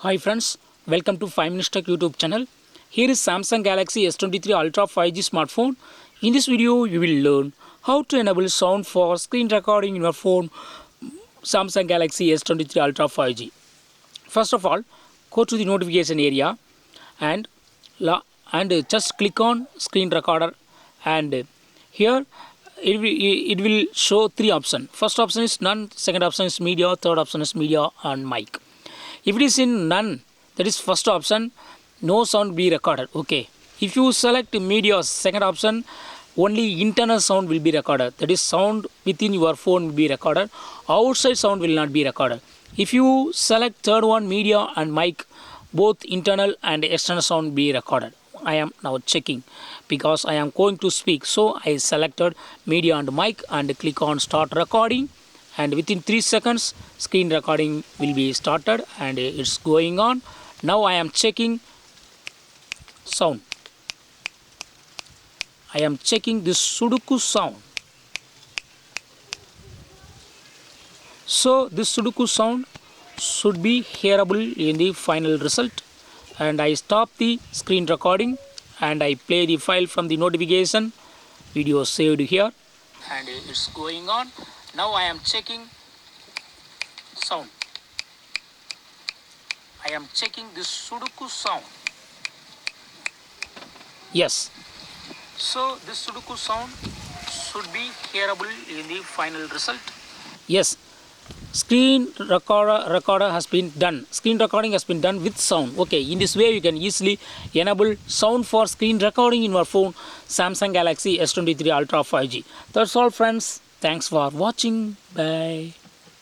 Hi friends, welcome to 5 Minutes Tech YouTube channel. Here is Samsung Galaxy S23 Ultra 5G smartphone. In this video, you will learn how to enable sound for screen recording in your phone Samsung Galaxy S23 Ultra 5G. First of all, go to the notification area and just click on screen recorder, and here it will show three options. First option is none, second option is media, third option is media and mic. If it is in none, that is first option, no sound be recorded. Okay. If you select media, second option, only internal sound will be recorded. That is sound within your phone will be recorded. Outside sound will not be recorded. If you select third one, media and mic, both internal and external sound will be recorded. I am now checking because I am going to speak. So I selected media and mic and click on start recording. And within 3 seconds screen recording will be started and it's going on. Now I am checking sound. I am checking this Sudoku sound. So this Sudoku sound should be hearable in the final result, and I stop the screen recording and I play the file from the notification. Video saved here and it's going on. Now I am checking sound. I am checking this Sudoku sound. Yes. So this Sudoku sound should be hearable in the final result. Yes. Screen recorder has been done. Screen recording has been done with sound. Okay. In this way you can easily enable sound for screen recording in your phone Samsung Galaxy S23 Ultra 5G. That's all friends. Thanks for watching. Bye.